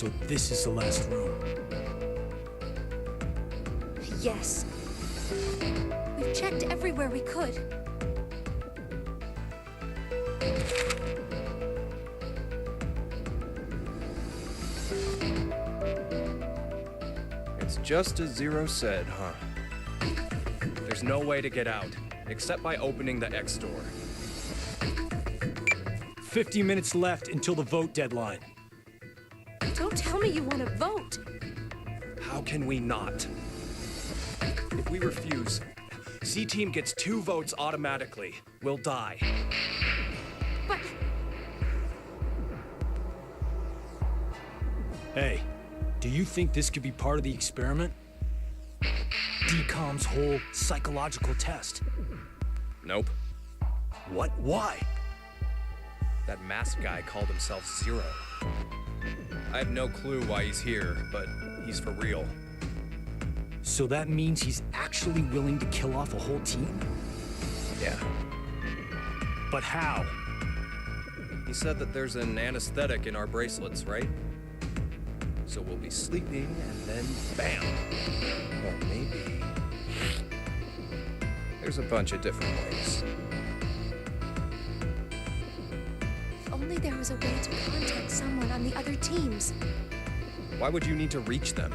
So this is the last room. Yes. We've checked everywhere we could. It's just as Zero said, huh? There's no way to get out, except by opening the X door. 50 minutes left until the vote deadline. Don't tell me you want to vote. How can we not? If we refuse, C-Team gets 2 votes automatically. We'll die. But... Hey, do you think this could be part of the experiment? DCOM's whole psychological test. Nope. What? Why? That masked guy called himself Zero. I have no clue why he's here, but he's for real. So that means he's actually willing to kill off a whole team? Yeah. But how? He said that there's an anesthetic in our bracelets, right? So we'll be sleeping, and then bam! Or maybe... There's a bunch of different ways. If only there was a way to contact someone on the other teams. Why would you need to reach them?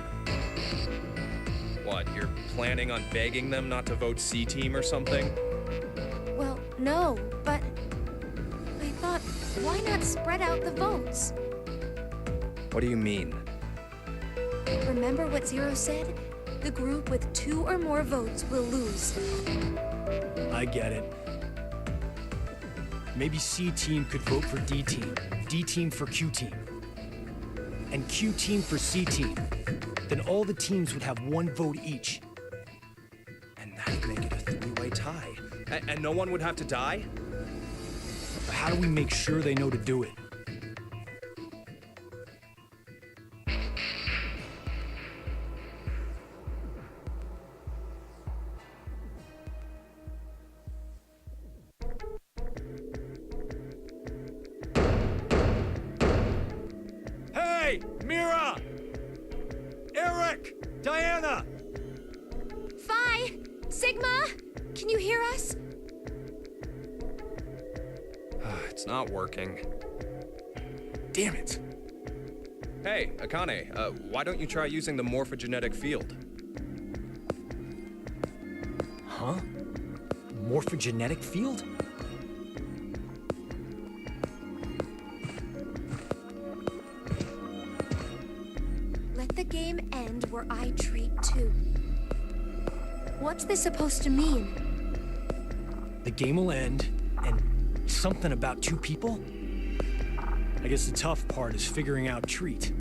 What, you're planning on begging them not to vote C-Team or something? Well, no, but... I thought, why not spread out the votes? What do you mean? Remember what Zero said? The group with 2 or more votes will lose. I get it. Maybe C-Team could vote for D-Team, D-Team for Q-Team, and Q-Team for C-Team. Then all the teams would have 1 vote each. And that'd make it a 3-way tie. And no one would have to die? But how do we make sure they know to do it? Hey, Mira! Eric! Diana! Phi! Sigma! Can you hear us? It's not working. Damn it! Hey, Akane, why don't you try using the morphogenetic field? Huh? Morphogenetic field? Let the game end where I treat 2. What's this supposed to mean? The game will end, and something about 2 people? I guess the tough part is figuring out treat.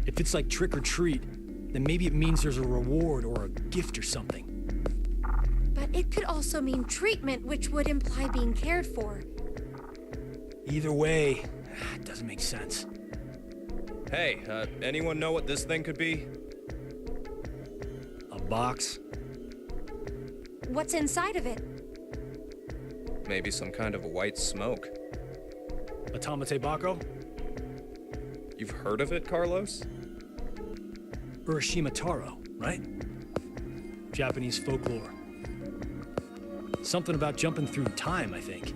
If it's like trick or treat, then maybe it means there's a reward or a gift or something. But it could also mean treatment, which would imply being cared for. Either way, it doesn't make sense. Hey, anyone know what this thing could be? A box? What's inside of it? Maybe some kind of white smoke. Automate Bako? You've heard of it, Carlos? Urashima Taro, right? Japanese folklore. Something about jumping through time, I think.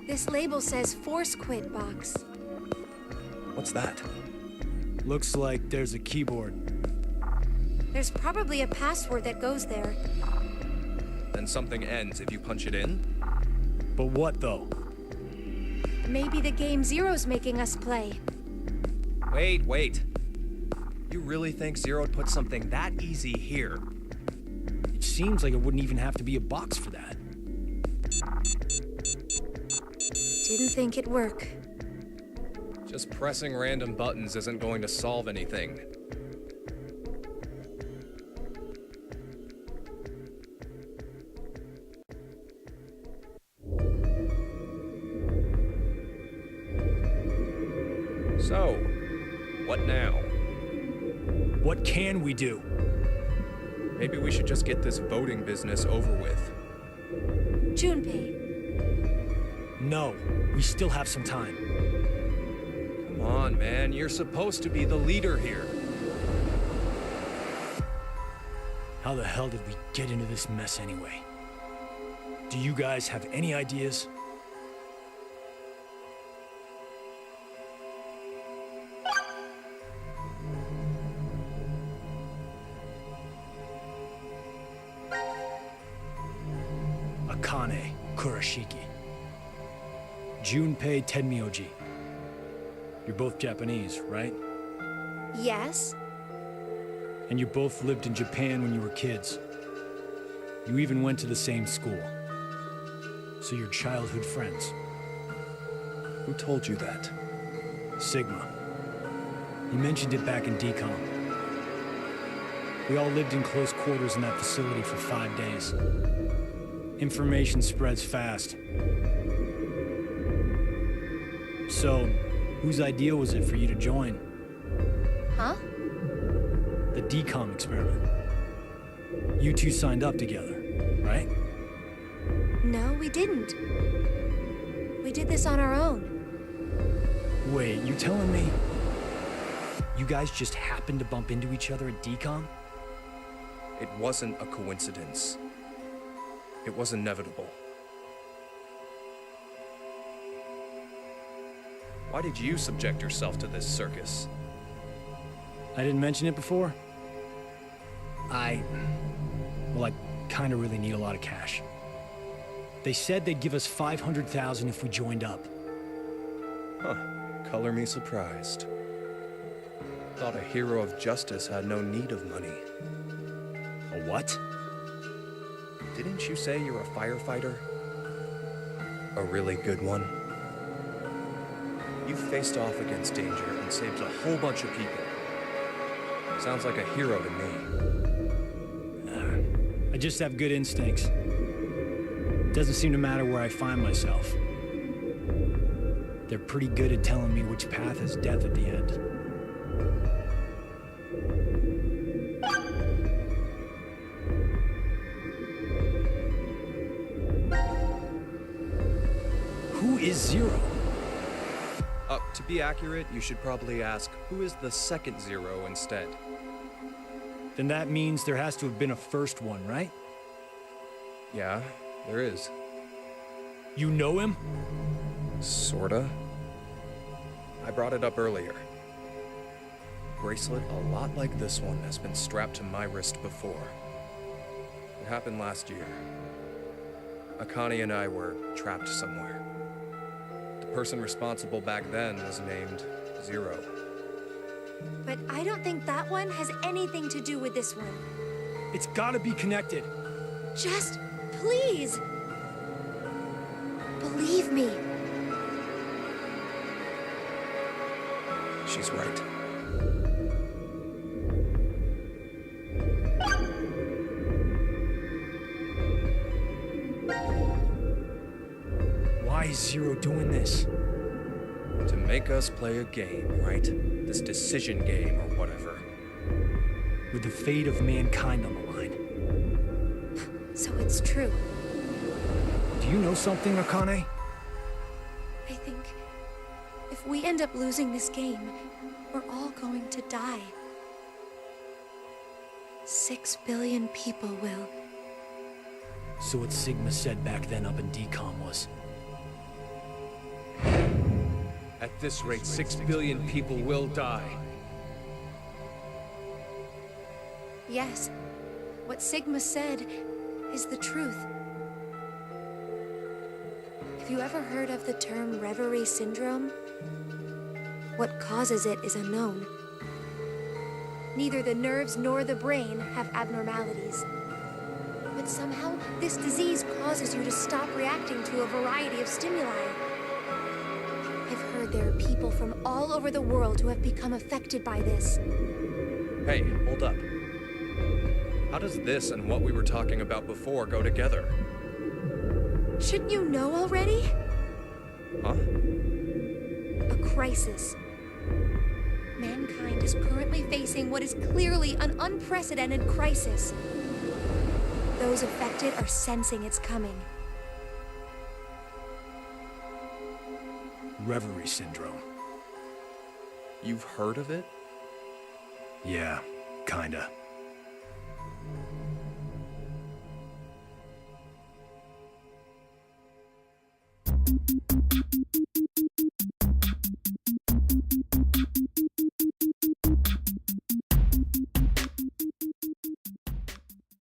This label says Force Quit box. What's that? Looks like there's a keyboard. There's probably a password that goes there. Then something ends if you punch it in? But what, though? Maybe the game Zero's making us play. Wait. You really think Zero would put something that easy here? It seems like it wouldn't even have to be a box for that. Didn't think it'd work. Just pressing random buttons isn't going to solve anything. So, what now? What can we do? Maybe we should just get this voting business over with. Junpei. No, we still have some time. Come Come on, man. You're supposed to be the leader here. How the hell did we get into this mess anyway? Do you guys have any ideas? Akane Kurashiki. Junpei Tenmyoji. You're both Japanese, right? Yes? And you both lived in Japan when you were kids. You even went to the same school. So you're childhood friends. Who told you that? Sigma. He mentioned it back in DCOM. We all lived in close quarters in that facility for 5 days. Information spreads fast. So, whose idea was it for you to join? Huh? The DCOM experiment. You two signed up together, right? No, we didn't. We did this on our own. Wait, you telling me you guys just happened to bump into each other at DCOM? It wasn't a coincidence. It was inevitable. Why did you subject yourself to this circus? I didn't mention it before? Well, I kinda really need a lot of cash. They said they'd give us $500,000 if we joined up. Huh. Color me surprised. Thought a hero of justice had no need of money. A what? Didn't you say you're a firefighter? A really good one? You faced off against danger and saved a whole bunch of people. Sounds like a hero to me. I just have good instincts. Doesn't seem to matter where I find myself. They're pretty good at telling me which path has death at the end. Who is Zero? To be accurate, you should probably ask, who is the second Zero instead? Then that means there has to have been a first one, right? Yeah, there is. You know him? Sorta. I brought it up earlier. Bracelet a lot like this one has been strapped to my wrist before. It happened last year. Akane and I were trapped somewhere. The person responsible back then was named Zero. But I don't think that one has anything to do with this one. It's gotta be connected. Just, please! Believe me. She's right. Why is Zero doing this? To make us play a game, right? This decision game or whatever. With the fate of mankind on the line. So it's true. Do you know something, Akane? I think if we end up losing this game, we're all going to die. 6 billion people will. So what Sigma said back then up in DCOM was... At this rate, 6 billion people will die. Yes, what Sigma said is the truth. Have you ever heard of the term reverie syndrome? What causes it is unknown. Neither the nerves nor the brain have abnormalities. But somehow, this disease causes you to stop reacting to a variety of stimuli. I've heard there are people from all over the world who have become affected by this. Hey, hold up. How does this and what we were talking about before go together? Shouldn't you know already? Huh? A crisis. Mankind is currently facing what is clearly an unprecedented crisis. Those affected are sensing it's coming. Reverie syndrome. You've heard of it? Yeah, kinda.